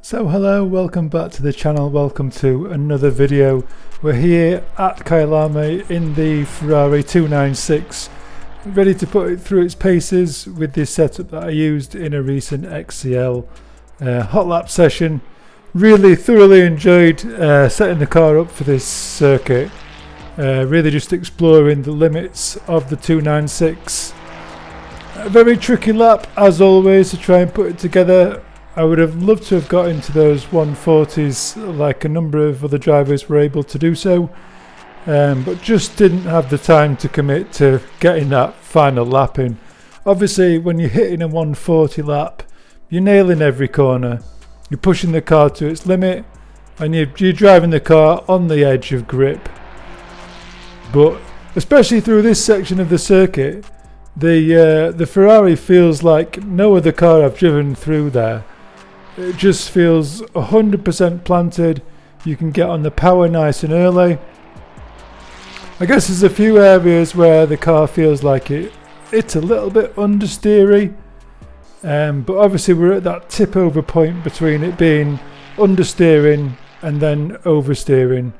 So hello, welcome back to the channel, welcome to another video. We're here at Kyalami in the Ferrari 296, ready to put it through its paces with this setup that I used in a recent XCL hot lap session. Really thoroughly enjoyed setting the car up for this circuit, really just exploring the limits of the 296. A very tricky lap as always to try and put it together. I would have loved to have got into those 140s like a number of other drivers were able to do so, but just didn't have the time to commit to getting that final lap in. Obviously when you're hitting a 140 lap, you're nailing every corner, you're pushing the car to its limit, and you're driving the car on the edge of grip. But especially through this section of the circuit, the Ferrari feels like no other car I've driven through there. It just feels 100% planted. You can get on the power nice and early. I guess there's a few areas where the car feels like it's a little bit understeery, but obviously we're at that tip over point between it being understeering and then oversteering,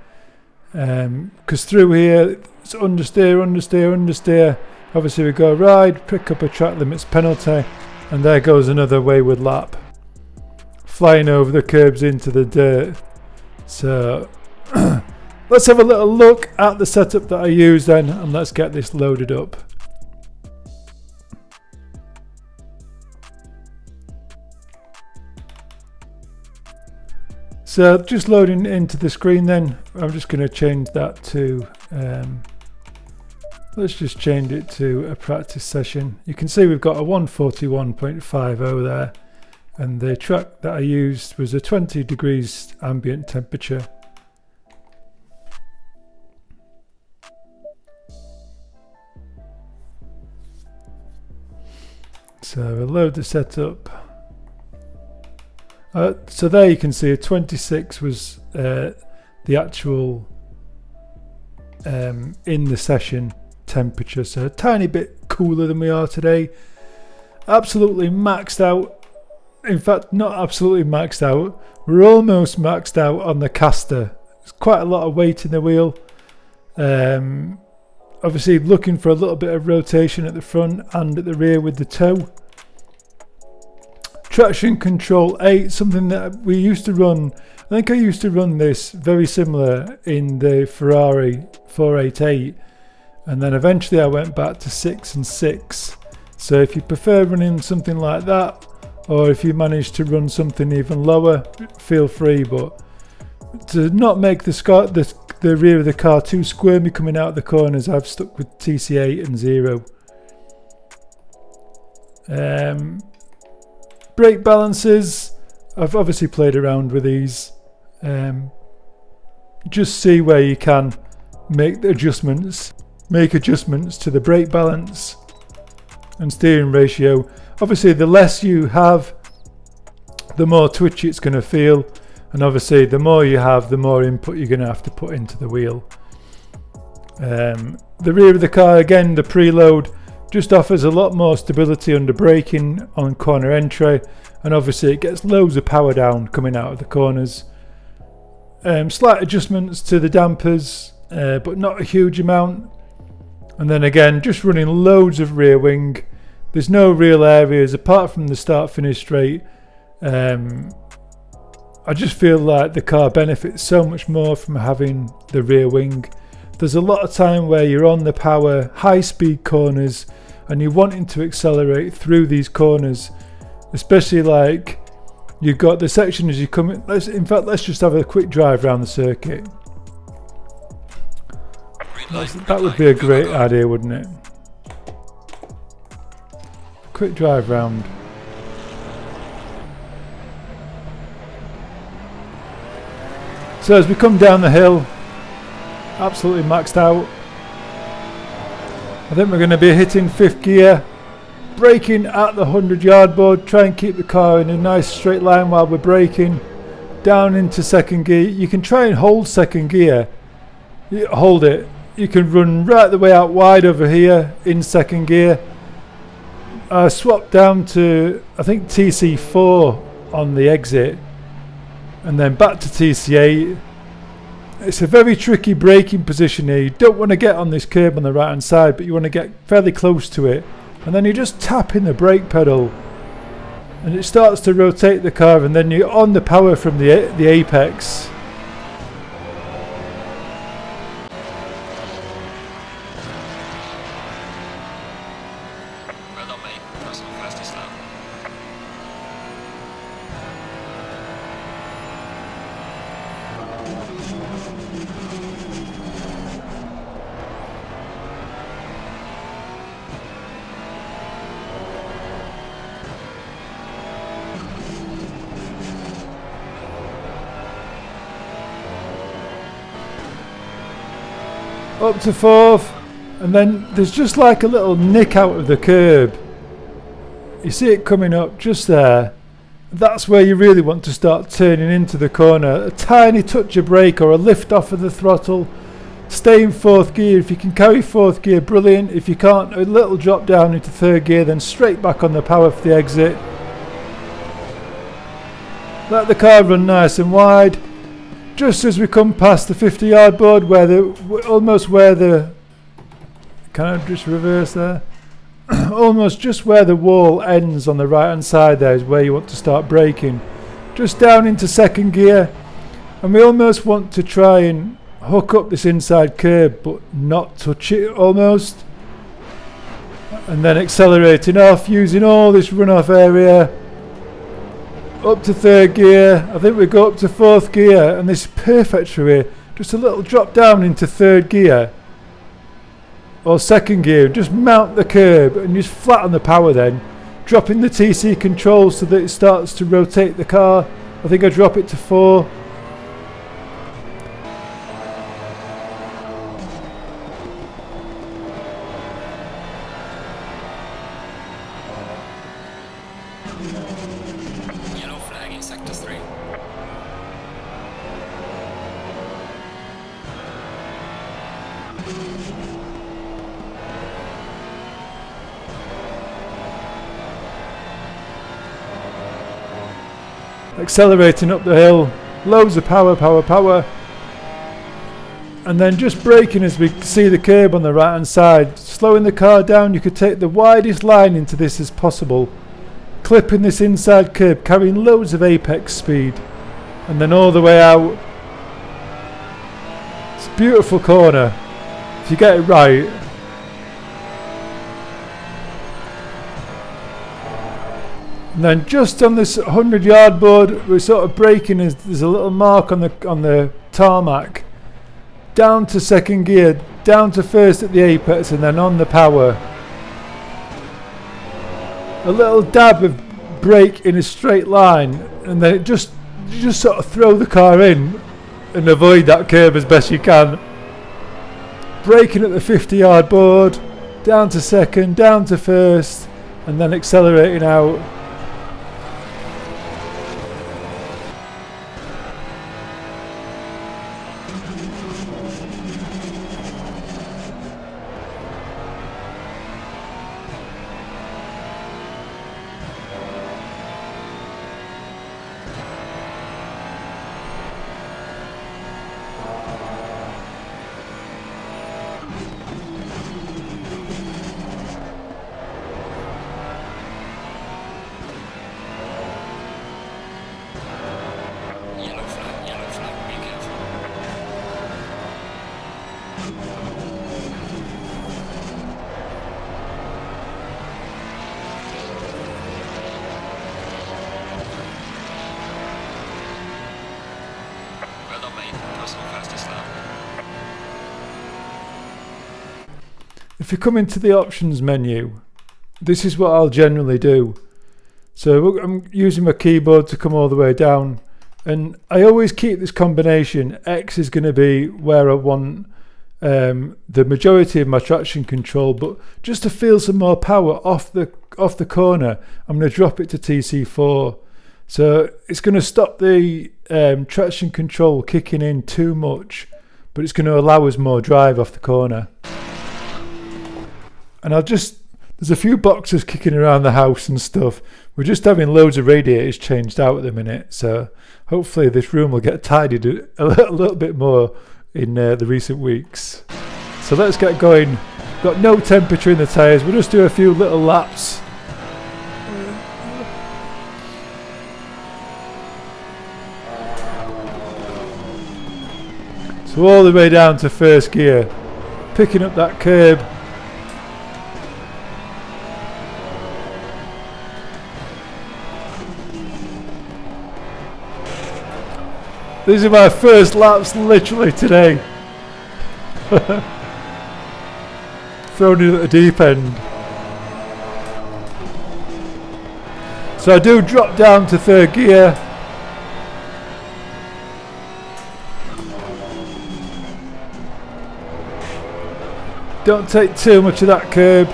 because through here it's understeer. Obviously we go ride, pick up a track limits penalty, and there goes another wayward lap, flying over the curbs into the dirt. So let's have a little look at the setup that I used then, and let's get this loaded up. So just loading into the screen then, I'm just going to change that to let's just change it to a practice session. You can see we've got a 141.50 there, and the track that I used was a 20 degrees ambient temperature. So I'll load the setup. So there you can see a 26 was the actual in the session temperature, so a tiny bit cooler than we are today. Absolutely maxed out. In fact, not absolutely maxed out, we're almost maxed out on the caster. There's quite a lot of weight in the wheel. Obviously looking for a little bit of rotation at the front and at the rear with the toe. Traction control 8, something that we used to run. I think I used to run this very similar in the Ferrari 488, and then eventually I went back to 6 and 6. So if you prefer running something like that, or if you manage to run something even lower, feel free, but to not make the rear of the car too squirmy coming out of the corners, I've stuck with TC8 and 0. Brake balances, I've obviously played around with these. Just see where you can make adjustments to the brake balance and steering ratio. Obviously the less you have, the more twitchy it's going to feel, and obviously the more you have, the more input you're going to have to put into the wheel. The rear of the car, again, the preload just offers a lot more stability under braking on corner entry, and obviously it gets loads of power down coming out of the corners. Slight adjustments to the dampers, but not a huge amount. And then again, just running loads of rear wing. There's no real areas apart from the start finish straight. I just feel like the car benefits so much more from having the rear wing. There's a lot of time where you're on the power high speed corners and you're wanting to accelerate through these corners, especially like you've got the section as you come in. Let's just have a quick drive around the circuit. That would be a great idea, wouldn't it? Quick drive round. So as we come down the hill, absolutely maxed out. I think we're going to be hitting 5th gear, braking at the 100-yard board, try and keep the car in a nice straight line while we're braking. Down into 2nd gear. You can try and hold 2nd gear. Hold it. You can run right the way out wide over here in 2nd gear. I swapped down to, I think, TC4 on the exit, and then back to TC8. It's a very tricky braking position here. You don't want to get on this curb on the right hand side, but you want to get fairly close to it, and then you just tap in the brake pedal and it starts to rotate the car, and then you're on the power from the apex. Well done, mate. Personal fastest lap. Up to 4th, and then there's just like a little nick out of the curb. You see it coming up just there. That's where you really want to start turning into the corner. A tiny touch of brake or a lift off of the throttle. Stay in 4th gear. If you can carry 4th gear, brilliant. If you can't, a little drop down into 3rd gear, then straight back on the power for the exit. Let the car run nice and wide. Just as we come past the 50-yard board, almost where the, can I just reverse there? Almost just where the wall ends on the right hand side there is where you want to start braking. Just down into 2nd gear, and we almost want to try and hook up this inside curb but not touch it almost. And then accelerating off, using all this runoff area. Up to 3rd gear. I think we go up to 4th gear, and this is perfect for here. Just a little drop down into 3rd gear or 2nd gear. Just mount the curb and just flat on the power, then dropping the TC control so that it starts to rotate the car. I think I drop it to 4. Yellow flag in sector 3. Accelerating up the hill, loads of power, and then just braking as we see the curb on the right hand side, slowing the car down. You could take the widest line into this as possible, clipping this inside curb, carrying loads of apex speed, and then all the way out. It's a beautiful corner if you get it right. And then just on this 100-yard board, we're sort of braking as there's a little mark on the tarmac. Down to 2nd gear, down to 1st at the apex, and then on the power. A little dab of brake in a straight line, and then you just sort of throw the car in and avoid that curb as best you can. Braking at the 50-yard board, down to 2nd, down to 1st, and then accelerating out. Yellow flag, be careful. Well done, mate. Personal fastest lap. If you come into the options menu, this is what I'll generally do. So I'm using my keyboard to come all the way down, and I always keep this combination. X is going to be where I want the majority of my traction control, but just to feel some more power off the corner, I'm going to drop it to TC4. So it's going to stop the traction control kicking in too much, but it's going to allow us more drive off the corner. And I'll just There's a few boxes kicking around the house and stuff. We're just having loads of radiators changed out at the minute, so hopefully this room will get tidied a little bit more in the recent weeks. So let's get going. Got no temperature in the tyres. We'll just do a few little laps. So all the way down to first gear, picking up that curb. These are my first laps literally today. Thrown in at the deep end. So I do drop down to third gear. Don't take too much of that curb.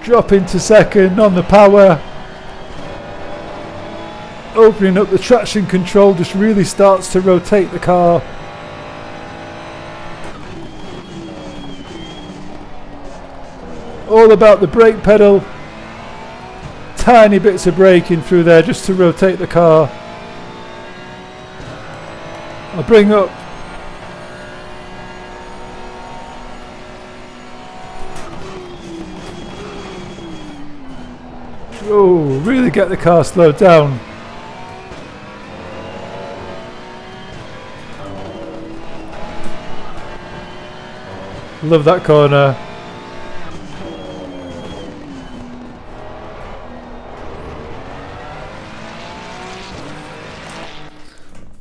Drop into second on the power. Opening up the traction control just really starts to rotate the car. All about the brake pedal. Tiny bits of braking through there just to rotate the car. I'll bring up really get the car slowed down. Love that corner.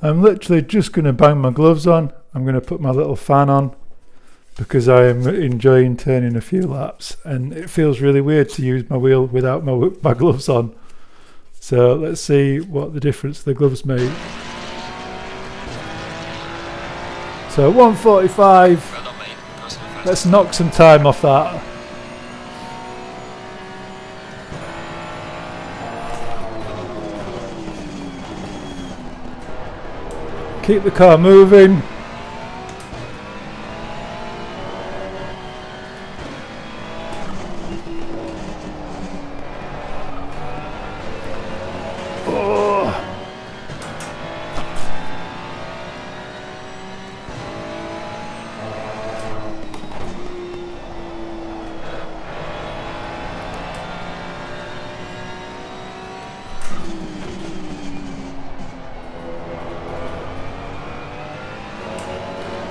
I'm literally just going to bang my gloves on. I'm going to put my little fan on because I am enjoying turning a few laps, and it feels really weird to use my wheel without my gloves on. So let's see what the difference the gloves make. So 145. Let's knock some time off that. Keep the car moving.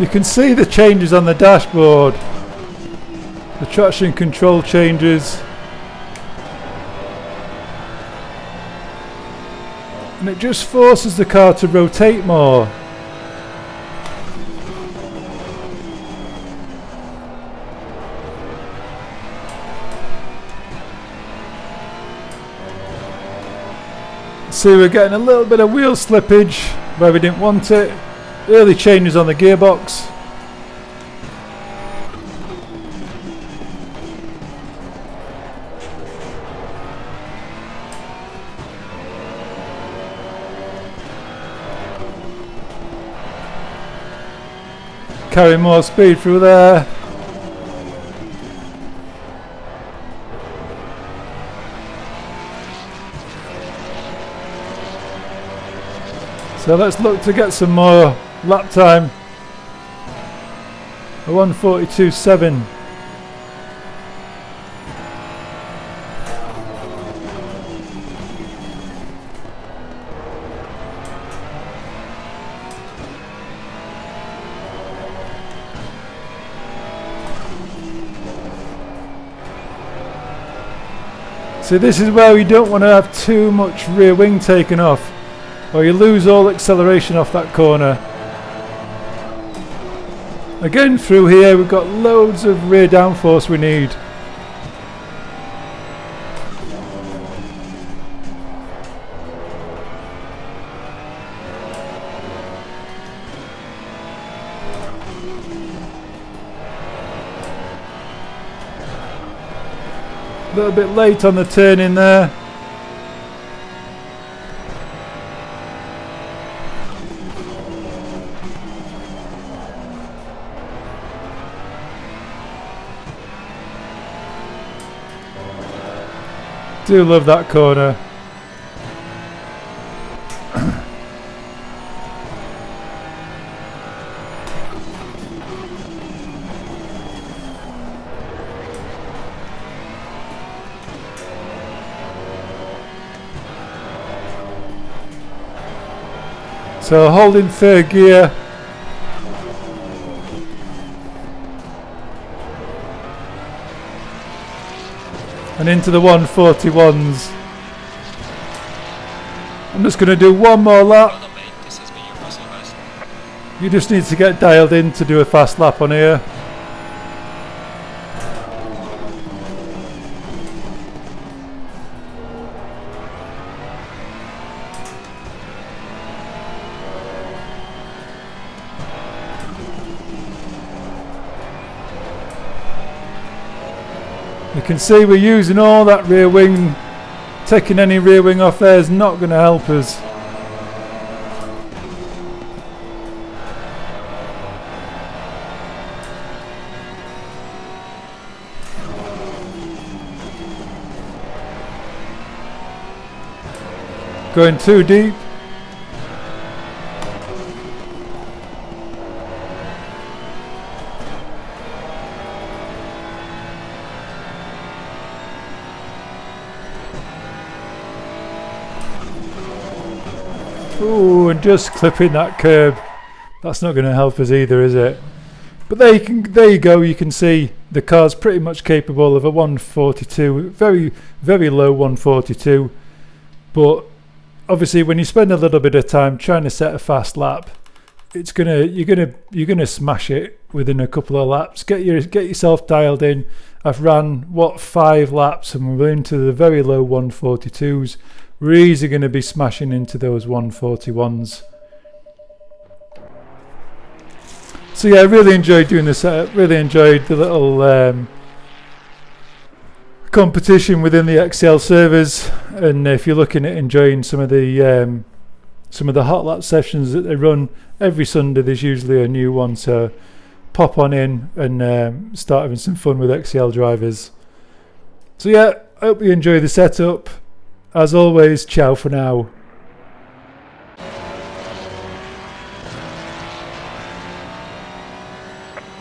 You can see the changes on the dashboard, the traction control changes, and it just forces the car to rotate more. See, we're getting a little bit of wheel slippage where we didn't want it. Early changes on the gearbox. Carry more speed through there. So let's look to get some more lap time. A 1:42.7. So this is where we don't want to have too much rear wing taken off, or you lose all acceleration off that corner. Again, through here we've got loads of rear downforce we need. A little bit late on the turn in there. Do love that corner. So holding third gear. And into the 141s. I'm just going to do one more lap. Well done, mate. This has been your personal best. You just need to get dialed in to do a fast lap on here. You can see we're using all that rear wing. Taking any rear wing off there is not going to help us. Going too deep. Ooh, and just clipping that curb. That's not going to help us either, is it? But there you go. You can see the car's pretty much capable of a 142, very, very low 142. But obviously, when you spend a little bit of time trying to set a fast lap, you're gonna smash it within a couple of laps. Get yourself dialed in. I've ran 5 laps and we're into the very low 142s. We're easily going to be smashing into those 141s. So yeah, I really enjoyed doing the setup. Really enjoyed the little competition within the XCL servers. And if you're looking at enjoying some of the hot lap sessions that they run every Sunday, there's usually a new one. So pop on in and start having some fun with XCL drivers. So yeah, I hope you enjoy the setup. As always, ciao for now.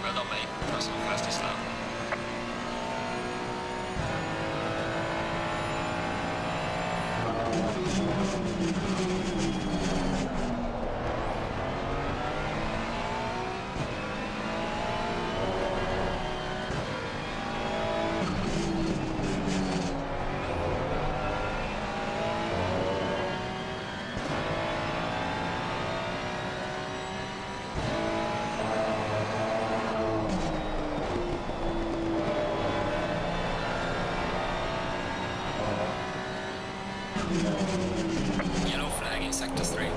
Well done, mate. Personal fastest lap. Yellow flag in sector 3.